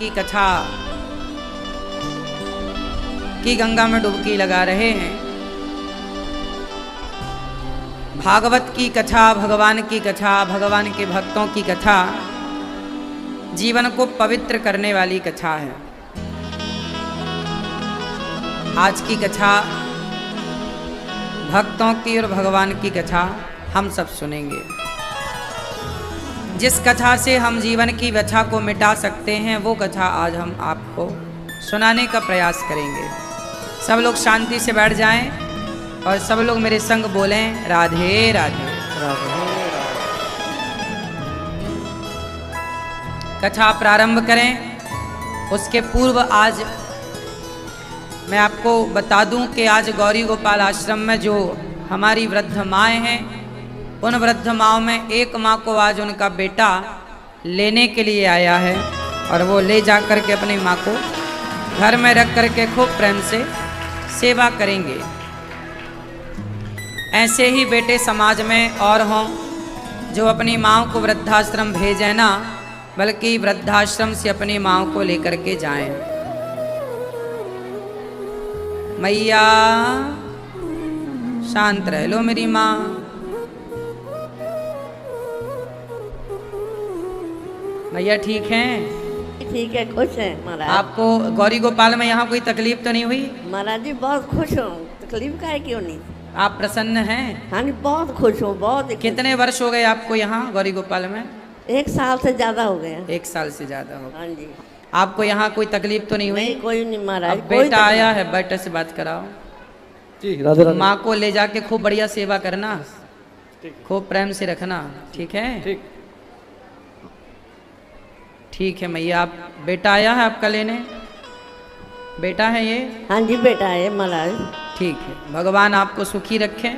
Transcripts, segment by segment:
की कथा की गंगा में डुबकी लगा रहे हैं। भागवत की कथा, भगवान की कथा, भगवान के भक्तों की कथा जीवन को पवित्र करने वाली कथा है। आज की कथा भक्तों की और भगवान की कथा हम सब सुनेंगे। जिस कथा से हम जीवन की व्यथा को मिटा सकते हैं वो कथा आज हम आपको सुनाने का प्रयास करेंगे। सब लोग शांति से बैठ जाएं और सब लोग मेरे संग बोलें राधे राधे राधे। कथा प्रारंभ करें। उसके पूर्व आज मैं आपको बता दूं कि आज गौरी गोपाल आश्रम में जो हमारी वृद्ध माएँ हैं, उन वृद्ध माँओं में एक माँ को आज उनका बेटा लेने के लिए आया है और वो ले जा कर के अपनी माँ को घर में रख कर के खूब प्रेम से सेवा करेंगे। ऐसे ही बेटे समाज में और हों जो अपनी माँ को वृद्धाश्रम भेजें ना, बल्कि वृद्धाश्रम से अपनी माँ को लेकर के जाएं। मैया शांत रह लो मेरी माँ। भैया ठीक हैं? ठीक है, खुश है महाराज। आपको गौरी गोपाल में यहाँ कोई तकलीफ तो नहीं हुई? महाराज जी बहुत खुश हूँ, तकलीफ का है क्यों नहीं। आप प्रसन्न हैं? हाँ जी बहुत खुश हूँ, बहुत कितने वर्ष हो गए आपको यहाँ गौरी गोपाल में? 1 साल से ज्यादा हो गया। 1 साल से ज्यादा हो गया। हाँ जी। आपको यहाँ कोई तकलीफ तो नहीं हुई? नहीं, कोई नहीं महाराज। अब बेटा आया है, बेटे से बात कराओ जी। राधे राधे। माँ को ले जाके खूब बढ़िया सेवा करना, खूब प्रेम से रखना, ठीक है? ठीक ठीक है मैया। आप बेटा आया है आपका लेने? बेटा है ये? हाँ जी बेटा है महाराज। ठीक है। भगवान आपको सुखी रखें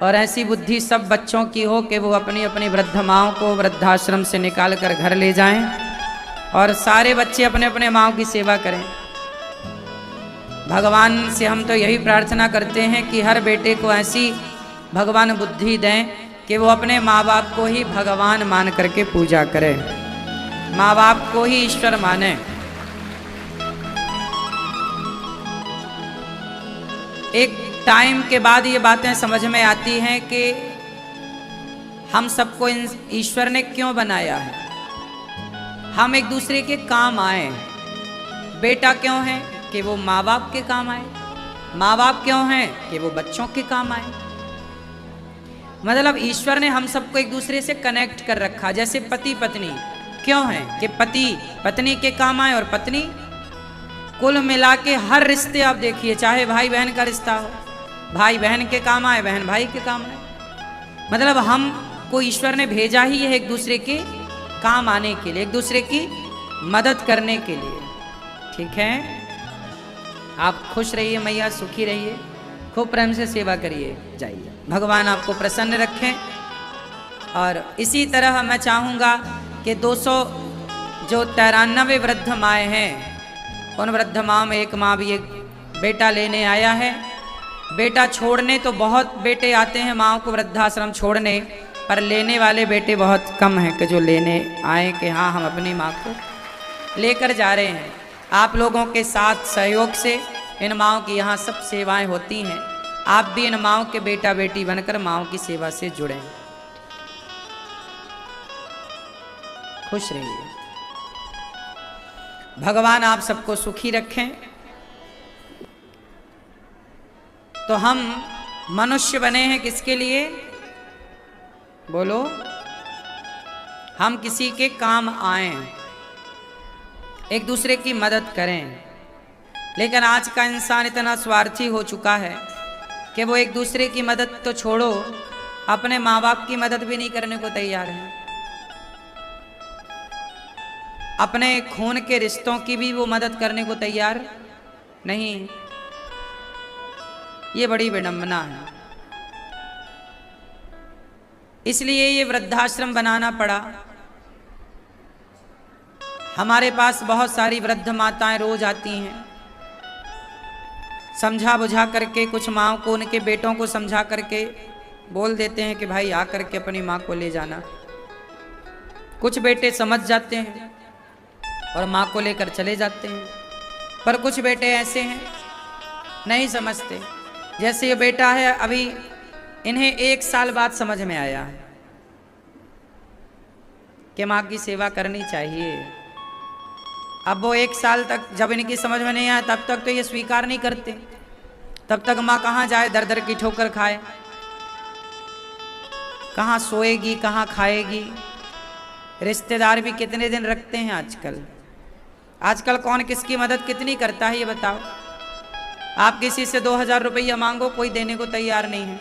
और ऐसी बुद्धि सब बच्चों की हो कि वो अपनी अपनी वृद्ध माँओं को वृद्धाश्रम से निकाल कर घर ले जाएं और सारे बच्चे अपने अपने माँओं की सेवा करें। भगवान से हम तो यही प्रार्थना करते हैं कि हर बेटे को ऐसी भगवान बुद्धि दें कि वो अपने माँ बाप को ही भगवान मान करके पूजा करे, माँ बाप को ही ईश्वर माने। एक टाइम के बाद ये बातें समझ में आती हैं कि हम सबको ईश्वर ने क्यों बनाया है। हम एक दूसरे के काम आए। बेटा क्यों है कि वो माँ बाप के काम आए, माँ बाप क्यों हैं कि वो बच्चों के काम आए। मतलब ईश्वर ने हम सबको एक दूसरे से कनेक्ट कर रखा। जैसे पति पत्नी क्यों है कि पति पत्नी के काम आए और पत्नी, कुल मिला के हर रिश्ते आप देखिए, चाहे भाई बहन का रिश्ता हो, भाई बहन के काम आए, बहन भाई के काम आए। मतलब हम को ईश्वर ने भेजा ही है एक दूसरे के काम आने के लिए, एक दूसरे की मदद करने के लिए, ठीक है? आप खुश रहिए मैया, सुखी रहिए, खूब प्रेम से सेवा करिए, जाइए। भगवान आपको प्रसन्न रखें। और इसी तरह मैं चाहूँगा कि 293 वृद्ध माएँ हैं, उन वृद्ध माँ में एक माँ भी एक बेटा लेने आया है। बेटा छोड़ने तो बहुत बेटे आते हैं माँ को वृद्धाश्रम छोड़ने, पर लेने वाले बेटे बहुत कम हैं कि जो लेने आए कि हाँ हम अपनी माँ को लेकर जा रहे हैं। आप लोगों के साथ सहयोग से इन माँओं की यहाँ सब सेवाएं होती हैं। आप भी इन माँओं के बेटा बेटी बनकर माँओं की सेवा से जुड़ें। खुश रहिए। भगवान आप सबको सुखी रखें। तो हम मनुष्य बने हैं किसके लिए? बोलो। हम किसी के काम आए, एक दूसरे की मदद करें। लेकिन आज का इंसान इतना स्वार्थी हो चुका है कि वो एक दूसरे की मदद तो छोड़ो, अपने माँ बाप की मदद भी नहीं करने को तैयार है। अपने खून के रिश्तों की भी वो मदद करने को तैयार नहीं। ये बड़ी विडंबना है। इसलिए ये वृद्धाश्रम बनाना पड़ा। हमारे पास बहुत सारी वृद्ध माताएं रोज आती हैं, समझा बुझा करके, कुछ माँओं को उनके बेटों को समझा करके बोल देते हैं कि भाई आ करके अपनी माँ को ले जाना। कुछ बेटे समझ जाते हैं, और माँ को लेकर चले जाते हैं। पर कुछ बेटे ऐसे हैं नहीं समझते। जैसे ये बेटा है, अभी इन्हें 1 साल बाद समझ में आया है कि माँ की सेवा करनी चाहिए। अब वो 1 साल तक जब इनकी समझ में नहीं आया तब तक तो ये स्वीकार नहीं करते। तब तक माँ कहाँ जाए, दर दर की ठोकर खाए, कहाँ सोएगी, कहाँ खाएगी। रिश्तेदार भी कितने दिन रखते हैं आजकल। आजकल कौन किसकी मदद कितनी करता है ये बताओ। आप किसी से 2000 रुपया मांगो, कोई देने को तैयार नहीं है।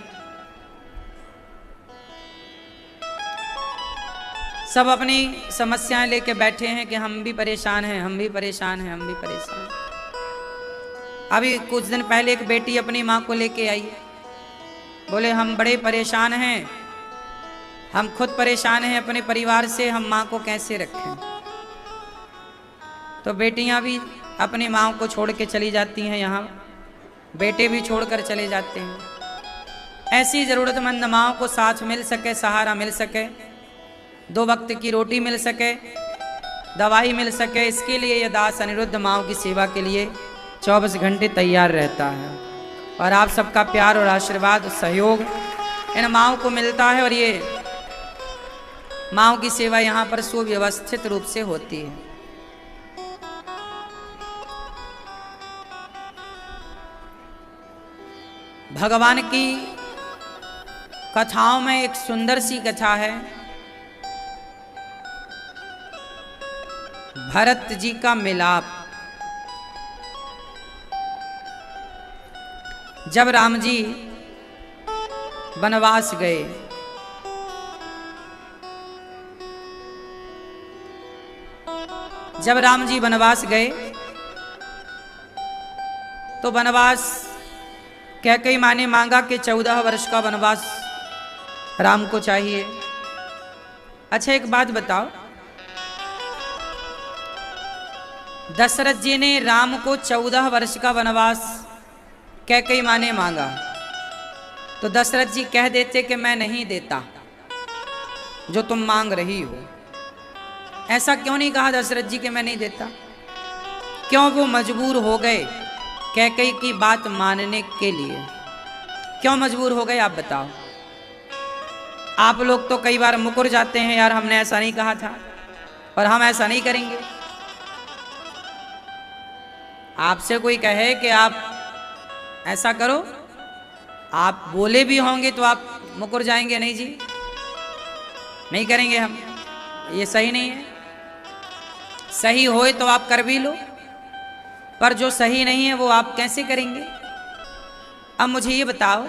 सब अपनी समस्याएं लेके बैठे हैं कि हम भी परेशान हैं, हम भी परेशान हैं, हम भी परेशान हैं। अभी कुछ दिन पहले एक बेटी अपनी माँ को लेके आई, बोले हम बड़े परेशान हैं, हम खुद परेशान हैं अपने परिवार से, हम माँ को कैसे रखें। तो बेटियां भी अपनी माँ को छोड़ के चली जाती हैं, यहाँ बेटे भी छोड़कर चले जाते हैं। ऐसी ज़रूरतमंद माँओं को साथ मिल सके, सहारा मिल सके, 2 वक्त की रोटी मिल सके, दवाई मिल सके, इसके लिए ये दास अनिरुद्ध माँओं की सेवा के लिए 24 घंटे तैयार रहता है। और आप सबका प्यार और आशीर्वाद और सहयोग इन माँओं को मिलता है और ये माँओं की सेवा यहाँ पर सुव्यवस्थित रूप से होती है। भगवान की कथाओं में एक सुंदर सी कथा है, भरत जी का मिलाप। जब राम जी वनवास गए, जब राम जी वनवास गए तो वनवास कैकेयी माँ ने मांगा कि 14 वर्ष का वनवास राम को चाहिए। अच्छा एक बात बताओ, दशरथ जी ने राम को 14 वर्ष का वनवास कैकेयी माँ ने मांगा, तो दशरथ जी कह देते कि मैं नहीं देता जो तुम मांग रही हो। ऐसा क्यों नहीं कहा दशरथ जी कि मैं नहीं देता? क्यों वो मजबूर हो गए कैकेयी की बात मानने के लिए? क्यों मजबूर हो गए आप बताओ? आप लोग तो कई बार मुकर जाते हैं, यार हमने ऐसा नहीं कहा था और हम ऐसा नहीं करेंगे। आपसे कोई कहे कि आप ऐसा करो, आप बोले भी होंगे तो आप मुकर जाएंगे, नहीं जी नहीं करेंगे हम, ये सही नहीं है। सही होए तो आप कर भी लो, पर जो सही नहीं है वो आप कैसे करेंगे? अब मुझे ये बताओ,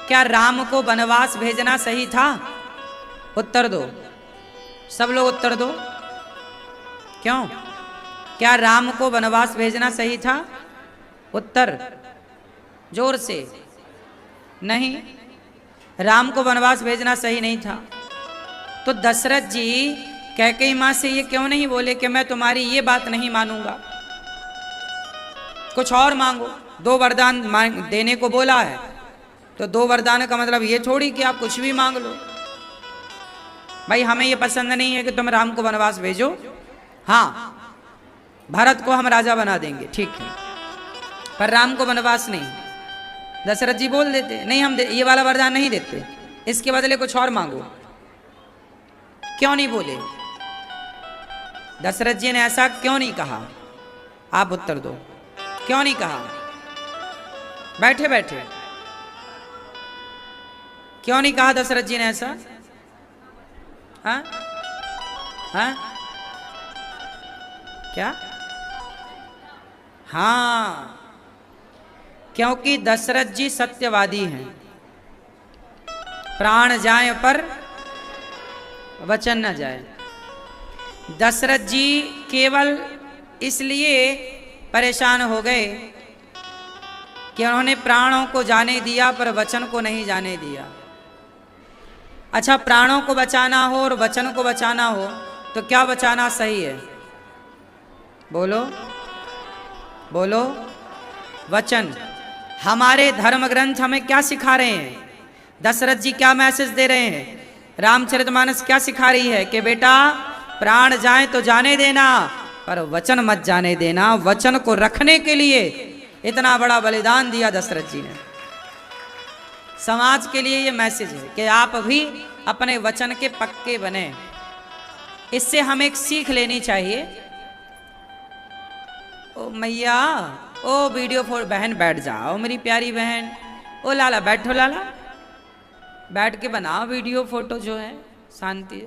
क्या राम को वनवास भेजना सही था? उत्तर दो, सब लोग उत्तर दो। क्यों? क्या राम को वनवास भेजना सही था? उत्तर जोर से। नहीं, राम को वनवास भेजना सही नहीं था। तो दशरथ जी कैकेयी माँ से ये क्यों नहीं बोले कि मैं तुम्हारी ये बात नहीं मानूंगा, कुछ और मांगो? 2 वरदान देने को बोला है, तो 2 वरदान का मतलब ये थोड़ी कि आप कुछ भी मांग लो। भाई हमें ये पसंद नहीं है कि तुम राम को वनवास भेजो, हाँ भरत को हम राजा बना देंगे, ठीक है, पर राम को वनवास नहीं। दशरथ जी बोल देते नहीं, हम ये वाला वरदान नहीं देते, इसके बदले कुछ और मांगो। क्यों नहीं बोले? दशरथ जी ने ऐसा क्यों नहीं कहा? आप उत्तर दो, क्यों नहीं कहा? बैठे बैठे क्यों नहीं कहा दशरथ जी ने ऐसा? हाँ हाँ क्या? हाँ, क्योंकि दशरथ जी सत्यवादी हैं। प्राण जाए पर वचन न जाए। दशरथ जी केवल इसलिए परेशान हो गए कि उन्होंने प्राणों को जाने दिया पर वचन को नहीं जाने दिया। अच्छा, प्राणों को बचाना हो और वचन को बचाना हो तो क्या बचाना सही है? बोलो बोलो। वचन। हमारे धर्म ग्रंथ हमें क्या सिखा रहे हैं? दशरथ जी क्या मैसेज दे रहे हैं? रामचरितमानस क्या सिखा रही है कि बेटा प्राण जाए तो जाने देना, पर वचन मत जाने देना। वचन को रखने के लिए इतना बड़ा बलिदान दिया दशरथ जी ने। समाज के लिए ये मैसेज है कि आप भी अपने वचन के पक्के बने। इससे हमें एक सीख लेनी चाहिए। ओ मैया, ओ वीडियो फोर बहन बैठ जाओ, मेरी प्यारी बहन। ओ लाला बैठो, लाला बैठ के बनाओ वीडियो फोटो जो है, शांति।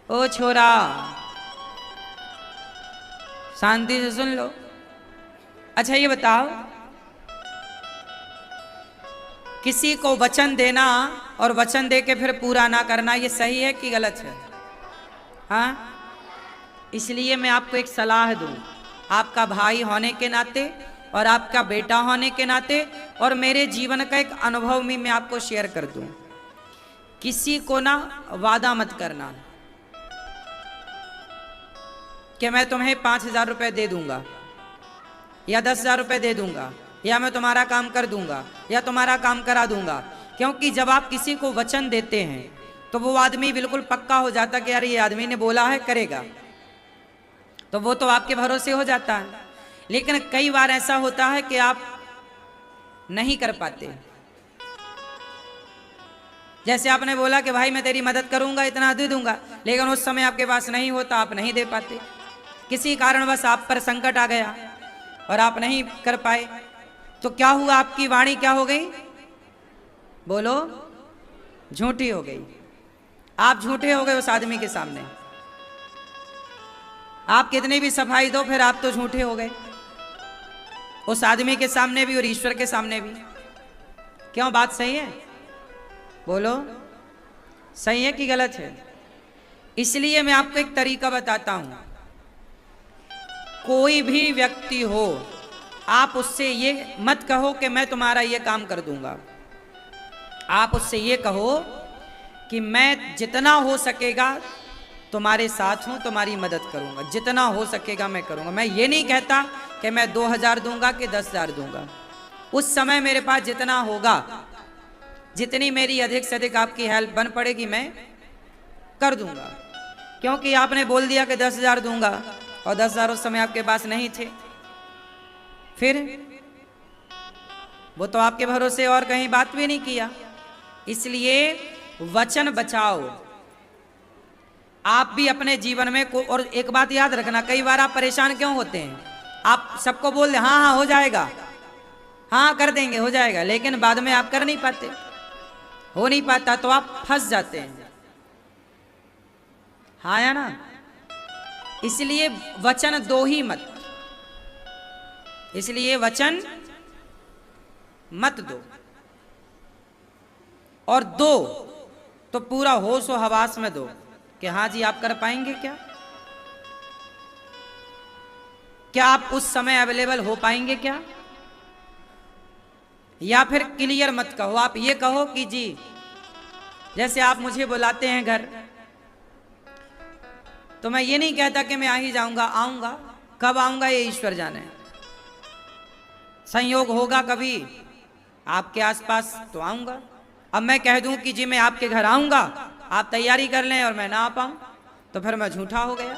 ओ छोरा शांति से सुन लो। अच्छा ये बताओ, किसी को वचन देना और वचन दे के फिर पूरा ना करना, ये सही है कि गलत है? हाँ, इसलिए मैं आपको एक सलाह दूं, आपका भाई होने के नाते और आपका बेटा होने के नाते और मेरे जीवन का एक अनुभव भी मैं आपको शेयर कर दूं। किसी को ना वादा मत करना कि मैं तुम्हें 5,000 रुपये दे दूंगा या 10,000 रुपये दे दूंगा या मैं तुम्हारा काम कर दूंगा या तुम्हारा काम करा दूंगा। क्योंकि जब आप किसी को वचन देते हैं तो वो आदमी बिल्कुल पक्का हो जाता कि यार ये आदमी ने बोला है करेगा, तो वो तो आपके भरोसे हो जाता है। लेकिन कई बार ऐसा होता है कि आप नहीं कर पाते। जैसे आपने बोला कि भाई मैं तेरी मदद करूंगा, इतना दे दूंगा, लेकिन उस समय आपके पास नहीं होता, आप नहीं दे पाते। किसी कारणवश आप पर संकट आ गया और आप नहीं कर पाए, तो क्या हुआ? आपकी वाणी क्या हो गई? बोलो, झूठी हो गई। आप झूठे हो गए उस आदमी के सामने। आप कितनी भी सफाई दो, फिर आप तो झूठे हो गए उस आदमी के सामने भी और ईश्वर के सामने भी। क्यों? बात सही है? बोलो, सही है कि गलत है? इसलिए मैं आपको एक तरीका बताता हूं। कोई भी व्यक्ति हो, आप उससे ये मत कहो कि मैं तुम्हारा ये काम कर दूंगा। आप उससे ये कहो कि मैं जितना हो सकेगा तुम्हारे साथ हूं, तुम्हारी मदद करूंगा, जितना हो सकेगा मैं करूंगा। मैं ये नहीं कहता कि मैं 2,000 दूंगा कि 10,000 दूंगा। उस समय मेरे पास जितना होगा, जितनी मेरी अधिक से अधिक आपकी हेल्प बन पड़ेगी, मैं कर दूंगा। क्योंकि आपने बोल दिया कि 10,000 दूंगा और 10,000 उस समय आपके पास नहीं थे, फिर वो तो आपके भरोसे और कहीं बात भी नहीं किया। इसलिए वचन बचाओ आप भी अपने जीवन में को। और एक बात याद रखना, कई बार आप परेशान क्यों होते हैं? आप सबको बोल दे हाँ हाँ हो जाएगा, हाँ कर देंगे, हो जाएगा, लेकिन बाद में आप कर नहीं पाते, हो नहीं पाता, तो आप फंस जाते हैं। हाँ या ना? इसलिए वचन दो ही मत, इसलिए वचन मत दो, और दो तो पूरा होश और हवास में दो कि हाँ जी आप कर पाएंगे क्या? क्या आप उस समय अवेलेबल हो पाएंगे क्या? या फिर क्लियर मत कहो, आप ये कहो कि जी जैसे आप मुझे बुलाते हैं घर, तो मैं ये नहीं कहता कि मैं आ ही जाऊंगा, आऊंगा। कब आऊंगा ये ईश्वर जाने, संयोग होगा कभी आपके आसपास तो आऊंगा। अब मैं कह दूं कि जी मैं आपके घर आऊंगा, आप तैयारी कर लें और मैं ना आ पाऊं, तो फिर मैं झूठा हो गया।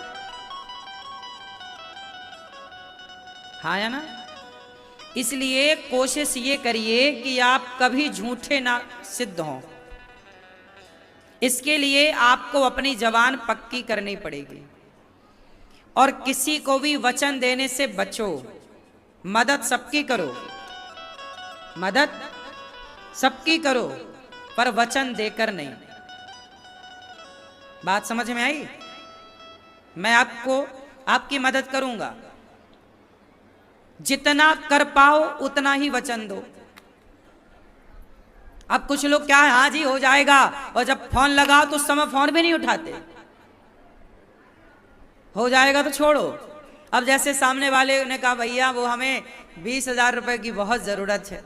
हाँ या ना? इसलिए कोशिश ये करिए कि आप कभी झूठे ना सिद्ध हों। इसके लिए आपको अपनी जबान पक्की करनी पड़ेगी और किसी को भी वचन देने से बचो। मदद सबकी करो, मदद सबकी करो, पर वचन देकर नहीं। बात समझ में आई? मैं आपको आपकी मदद करूंगा, जितना कर पाओ उतना ही वचन दो। अब कुछ लोग क्या है, हाँ जी हो जाएगा, और जब फोन लगाओ तो उस समय फोन भी नहीं उठाते। हो जाएगा तो छोड़ो। अब जैसे सामने वाले ने कहा भैया वो हमें 20,000 रुपए की बहुत जरूरत है,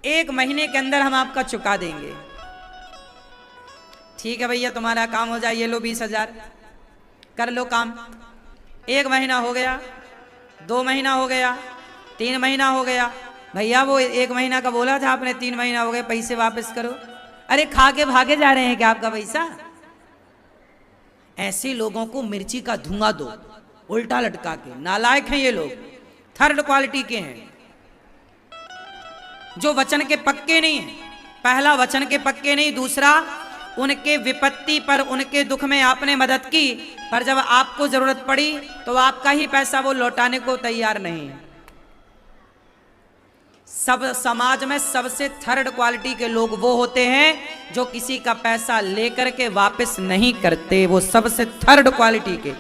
1 महीने के अंदर हम आपका चुका देंगे। ठीक है भैया तुम्हारा काम हो जाए, ये लो 20,000, कर लो काम। 1 महीना हो गया, 2 महीना हो गया, 3 महीना हो गया। भैया वो 1 महीना का बोला था आपने, 3 महीना हो गए, पैसे वापस करो। अरे खा के भागे जा रहे हैं क्या आपका पैसा? ऐसे लोगों को मिर्ची का धुआं दो, उल्टा लटका के। नालायक हैं ये लोग, थर्ड क्वालिटी के हैं, जो वचन के पक्के नहीं है। पहला, वचन के पक्के नहीं। दूसरा, उनके विपत्ति पर, उनके दुख में आपने मदद की, पर जब आपको जरूरत पड़ी तो आपका ही पैसा वो लौटाने को तैयार नहीं है। सब समाज में सबसे थर्ड क्वालिटी के लोग वो होते हैं जो किसी का पैसा लेकर के वापस नहीं करते। वो सबसे थर्ड क्वालिटी के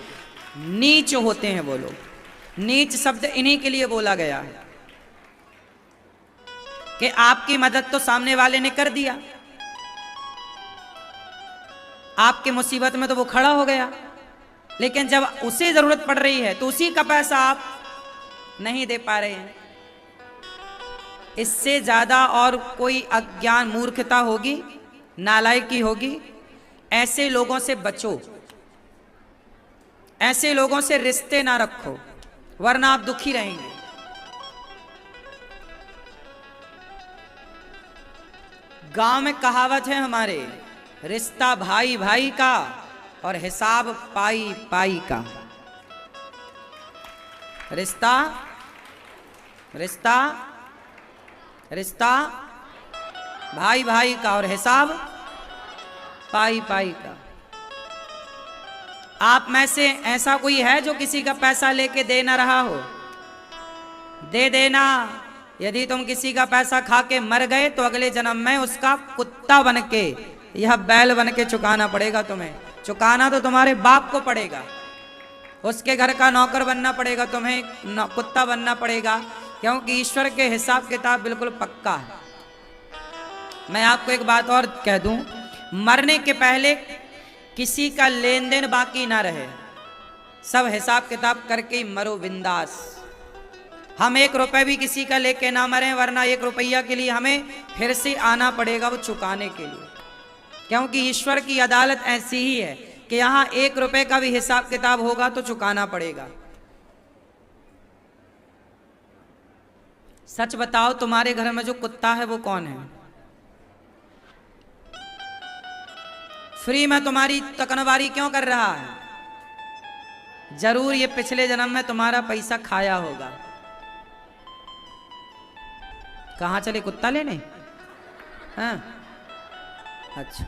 नीच होते हैं वो लोग। नीच शब्द इन्हीं के लिए बोला गया है कि आपकी मदद तो सामने वाले ने कर दिया, आपके मुसीबत में तो वो खड़ा हो गया, लेकिन जब उसे जरूरत पड़ रही है तो उसी का पैसा आप नहीं दे पा रहे हैं। इससे ज्यादा और कोई अज्ञान मूर्खता होगी, नालायकी होगी। ऐसे लोगों से बचो, ऐसे लोगों से रिश्ते ना रखो, वरना आप दुखी रहेंगे। गांव में कहावत है हमारे, रिश्ता भाई भाई का और हिसाब पाई पाई का। रिश्ता रिश्ता रिश्ता भाई भाई का और हिसाब पाई पाई का। आप में से ऐसा कोई है जो किसी का पैसा लेके दे ना रहा हो? दे देना। यदि तुम किसी का पैसा खा के मर गए तो अगले जन्म में उसका कुत्ता बन के, यह बैल बन के चुकाना पड़ेगा तुम्हें। चुकाना तो तुम्हारे बाप को पड़ेगा, उसके घर का नौकर बनना पड़ेगा तुम्हें, कुत्ता बनना पड़ेगा, क्योंकि ईश्वर के हिसाब किताब बिल्कुल पक्का है। मैं आपको एक बात और कह दूं, मरने के पहले किसी का लेन देन बाकी ना रहे, सब हिसाब किताब करके ही मरो बिंदास। हम 1 रुपए भी किसी का लेके ना मरें, वरना 1 रुपया के लिए हमें फिर से आना पड़ेगा वो चुकाने के लिए, क्योंकि ईश्वर की अदालत ऐसी ही है कि यहाँ 1 रुपए का भी हिसाब किताब होगा तो चुकाना पड़ेगा। सच बताओ, तुम्हारे घर में जो कुत्ता है वो कौन है? फ्री में तुम्हारी तकनवारी क्यों कर रहा है? जरूर ये पिछले जन्म में तुम्हारा पैसा खाया होगा। कहां चले कुत्ता लेने? हाँ, अच्छा।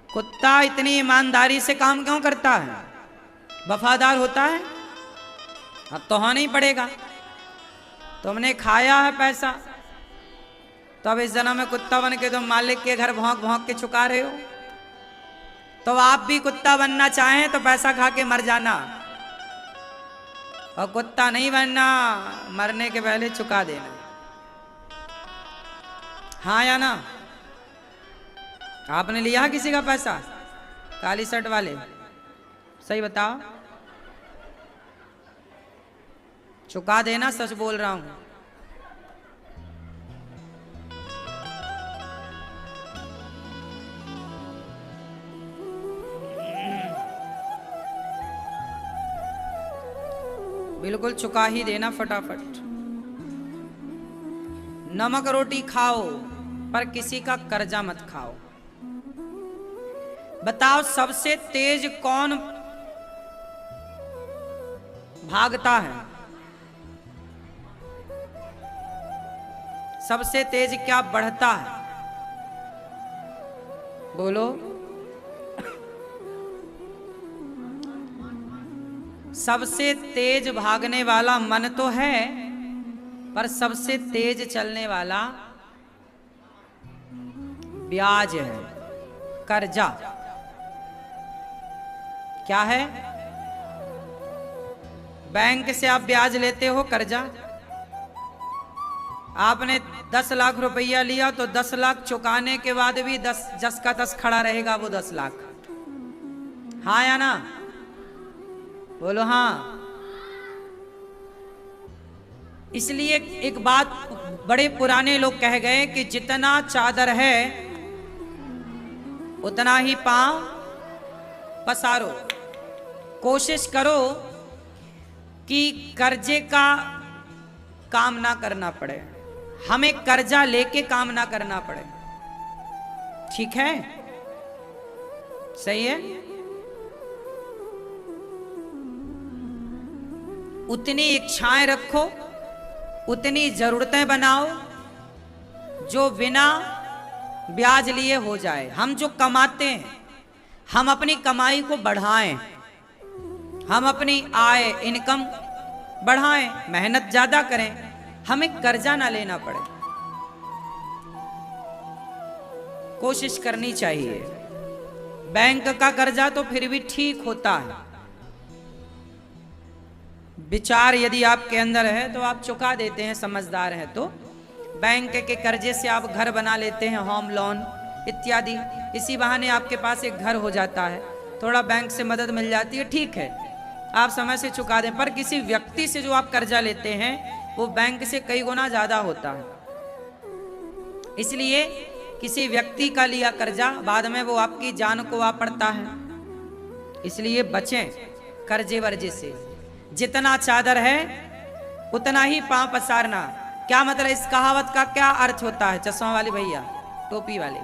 कुत्ता इतनी ईमानदारी से काम क्यों करता है? वफादार होता है? अब तो होना ही पड़ेगा। तुमने खाया है पैसा, तो अब इस जन्म में कुत्ता बन के तुम मालिक के घर भौंक भौंक के चुका रहे हो। तो आप भी कुत्ता बनना चाहें तो पैसा खा के मर जाना, और कुत्ता नहीं बनना, मरने के पहले चुका देना। हाँ या ना? आपने लिया किसी का पैसा? काली शर्ट वाले, सही बताओ। चुका देना, सच बोल रहा हूं। बिल्कुल चुका ही देना फटाफट। नमक रोटी खाओ पर किसी का कर्जा मत खाओ। बताओ, सबसे तेज कौन भागता है? सबसे तेज क्या बढ़ता है? बोलो। सबसे तेज भागने वाला मन तो है, पर सबसे तेज चलने वाला ब्याज है, कर्जा। क्या है? बैंक से आप ब्याज लेते हो, कर्जा। आपने 10 लाख रुपया लिया तो 10 लाख चुकाने के बाद भी 10 का 10 खड़ा रहेगा, वो 10 लाख। हाँ या ना? बोलो हाँ। इसलिए एक बात बड़े पुराने लोग कह गए कि जितना चादर है उतना ही पांव पसारो। कोशिश करो कि कर्जे का काम ना करना पड़े। हमें कर्जा लेके काम ना करना पड़े। ठीक है, सही है। उतनी इच्छाएं रखो, उतनी जरूरतें बनाओ जो बिना ब्याज लिए हो जाए। हम जो कमाते हैं, हम अपनी कमाई को बढ़ाएं, हम अपनी आय इनकम बढ़ाएं, मेहनत ज्यादा करें, हमें कर्जा ना लेना पड़े। कोशिश करनी चाहिए। बैंक का कर्जा तो फिर भी ठीक होता है, विचार यदि आपके अंदर है तो आप चुका देते हैं, समझदार हैं तो। बैंक के कर्जे से आप घर बना लेते हैं, होम लोन इत्यादि, इसी बहाने आपके पास एक घर हो जाता है, थोड़ा बैंक से मदद मिल जाती है, ठीक है, आप समय से चुका दें। पर किसी व्यक्ति से जो आप कर्जा लेते हैं वो बैंक से कई गुना ज्यादा होता है, इसलिए किसी व्यक्ति का लिया कर्जा बाद में वो आपकी जान को आ पड़ता है। इसलिए बचें कर्जे वर्जे से। जितना चादर है उतना ही पांव पसारना। क्या मतलब, इस कहावत का क्या अर्थ होता है? चश्मा वाले भैया, टोपी वाले,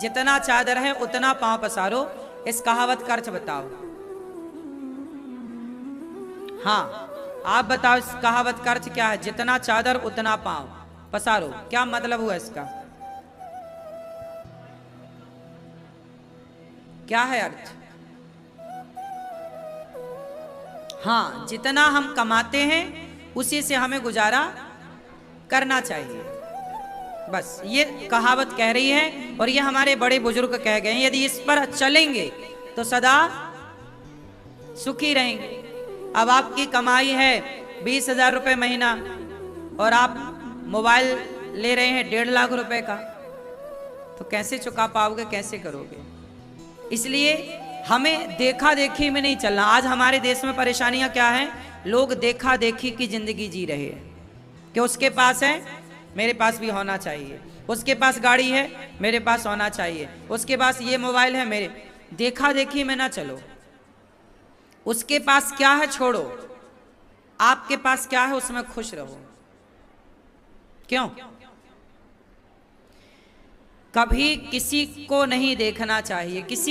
जितना चादर है उतना पांव पसारो, इस कहावत का अर्थ बताओ। हाँ, आप बताओ इस कहावत का अर्थ क्या है? जितना चादर उतना पांव पसारो, क्या मतलब हुआ इसका? क्या है अर्थ? हाँ, जितना हम कमाते हैं उसी से हमें गुजारा करना चाहिए। बस ये कहावत कह रही है, और ये हमारे बड़े बुजुर्ग कह गए हैं। यदि इस पर चलेंगे तो सदा सुखी रहेंगे। अब आपकी कमाई है 20,000 रुपये महीना और आप मोबाइल ले रहे हैं 1.5 लाख रुपए का, तो कैसे चुका पाओगे, कैसे करोगे? इसलिए हमें देखा देखी में नहीं चलना। आज हमारे देश में परेशानियां क्या हैं? लोग देखा देखी की जिंदगी जी रहे हैं कि उसके पास है, मेरे पास भी होना चाहिए, उसके पास गाड़ी है, मेरे पास होना चाहिए, उसके पास ये मोबाइल है, मेरे। देखा देखी में ना चलो। उसके पास क्या है छोड़ो, आपके पास क्या है उसमें खुश रहो। क्यों? कभी किसी को नहीं देखना चाहिए, किसी